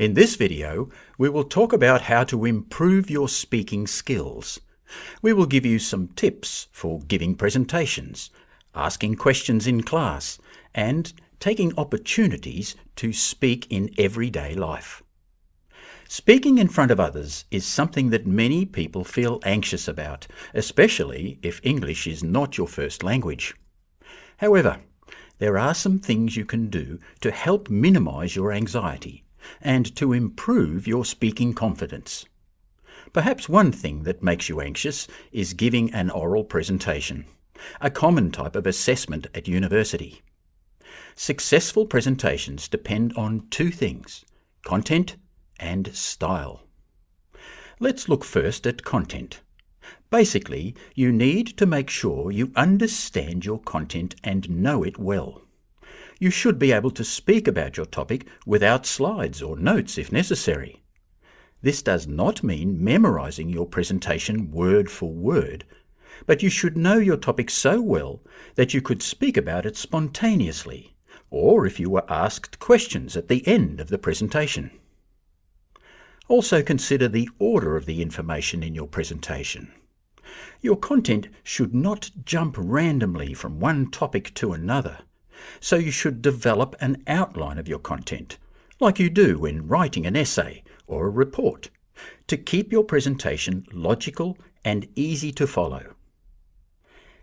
In this video, we will talk about how to improve your speaking skills. We will give you some tips for giving presentations, asking questions in class, and taking opportunities to speak in everyday life. Speaking in front of others is something that many people feel anxious about, especially if English is not your first language. However, there are some things you can do to help minimize your anxiety and to improve your speaking confidence. Perhaps one thing that makes you anxious is giving an oral presentation, a common type of assessment at university. Successful presentations depend on two things: content and style. Let's look first at content. Basically, you need to make sure you understand your content and know it well. You should be able to speak about your topic without slides or notes if necessary. This does not mean memorizing your presentation word for word, but you should know your topic so well that you could speak about it spontaneously, or if you were asked questions at the end of the presentation. Also consider the order of the information in your presentation. Your content should not jump randomly from one topic to another, so you should develop an outline of your content, like you do when writing an essay or a report, to keep your presentation logical and easy to follow.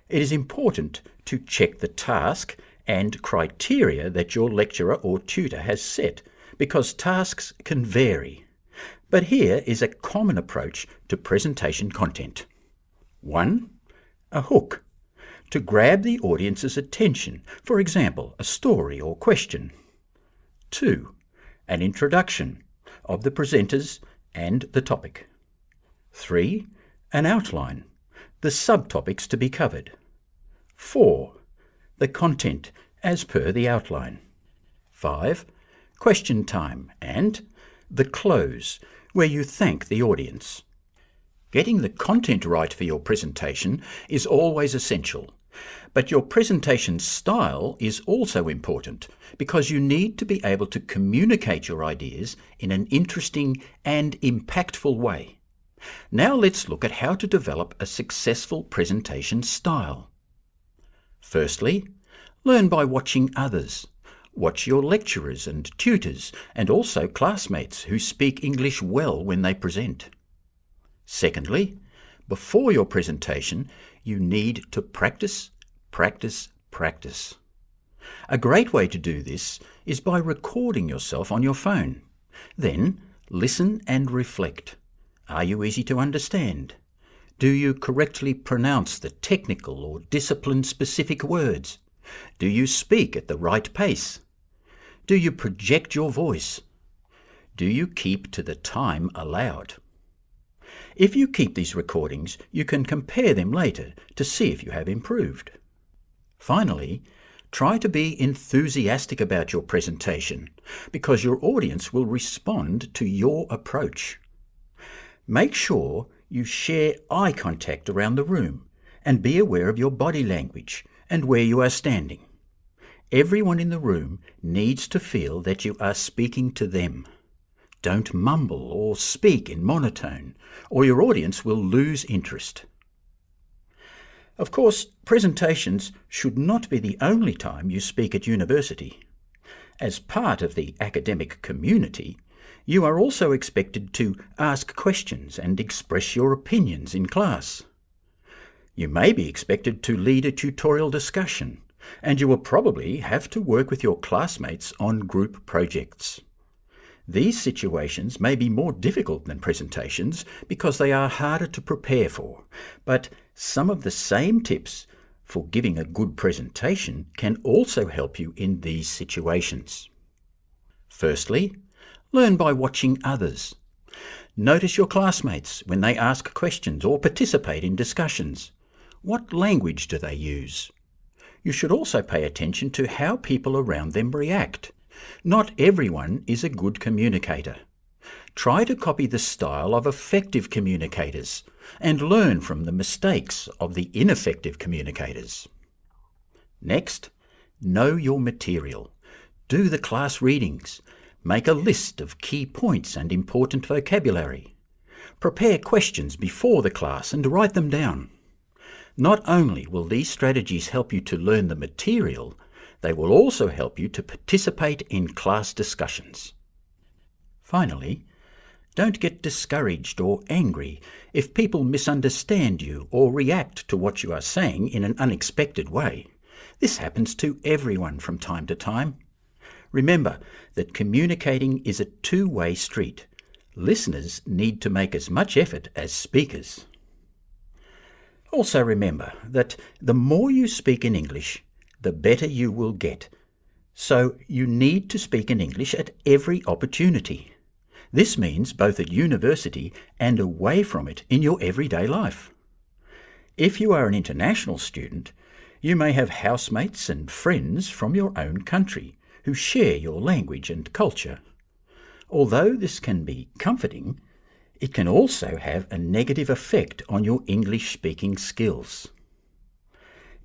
It is important to check the task and criteria that your lecturer or tutor has set, because tasks can vary. But here is a common approach to presentation content. 1. A hook, to grab the audience's attention, for example, a story or question. 2. An introduction of the presenters and the topic. 3. An outline, the subtopics to be covered. 4. The content as per the outline. 5. Question time, and the close, where you thank the audience. Getting the content right for your presentation is always essential, but your presentation style is also important because you need to be able to communicate your ideas in an interesting and impactful way. Now let's look at how to develop a successful presentation style. Firstly, learn by watching others. Watch your lecturers and tutors, and also classmates who speak English well when they present. Secondly, before your presentation, you need to practice, practice, practice. A great way to do this is by recording yourself on your phone. Then, listen and reflect. Are you easy to understand? Do you correctly pronounce the technical or discipline-specific words? Do you speak at the right pace? Do you project your voice? Do you keep to the time allowed? If you keep these recordings, you can compare them later to see if you have improved. Finally, try to be enthusiastic about your presentation, because your audience will respond to your approach. Make sure you share eye contact around the room and be aware of your body language and where you are standing. Everyone in the room needs to feel that you are speaking to them. Don't mumble or speak in monotone, or your audience will lose interest. Of course, presentations should not be the only time you speak at university. As part of the academic community, you are also expected to ask questions and express your opinions in class. You may be expected to lead a tutorial discussion, and you will probably have to work with your classmates on group projects. These situations may be more difficult than presentations because they are harder to prepare for, but some of the same tips for giving a good presentation can also help you in these situations. Firstly, learn by watching others. Notice your classmates when they ask questions or participate in discussions. What language do they use? You should also pay attention to how people around them react. Not everyone is a good communicator. Try to copy the style of effective communicators and learn from the mistakes of the ineffective communicators. Next, know your material. Do the class readings. Make a list of key points and important vocabulary. Prepare questions before the class and write them down. Not only will these strategies help you to learn the material, they will also help you to participate in class discussions. Finally, don't get discouraged or angry if people misunderstand you or react to what you are saying in an unexpected way. This happens to everyone from time to time. Remember that communicating is a two-way street. Listeners need to make as much effort as speakers. Also remember that the more you speak in English, the better you will get. So you need to speak in English at every opportunity. This means both at university and away from it in your everyday life. If you are an international student, you may have housemates and friends from your own country who share your language and culture. Although this can be comforting, it can also have a negative effect on your English-speaking skills.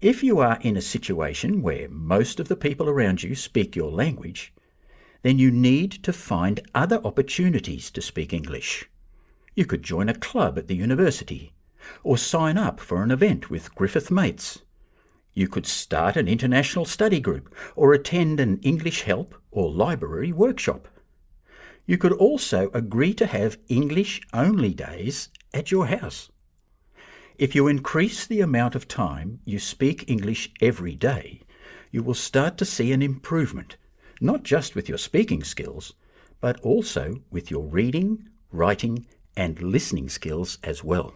If you are in a situation where most of the people around you speak your language, then you need to find other opportunities to speak English. You could join a club at the university, or sign up for an event with Griffith mates. You could start an international study group, or attend an English help or library workshop. You could also agree to have English-only days at your house. If you increase the amount of time you speak English every day, you will start to see an improvement, not just with your speaking skills, but also with your reading, writing, and listening skills as well.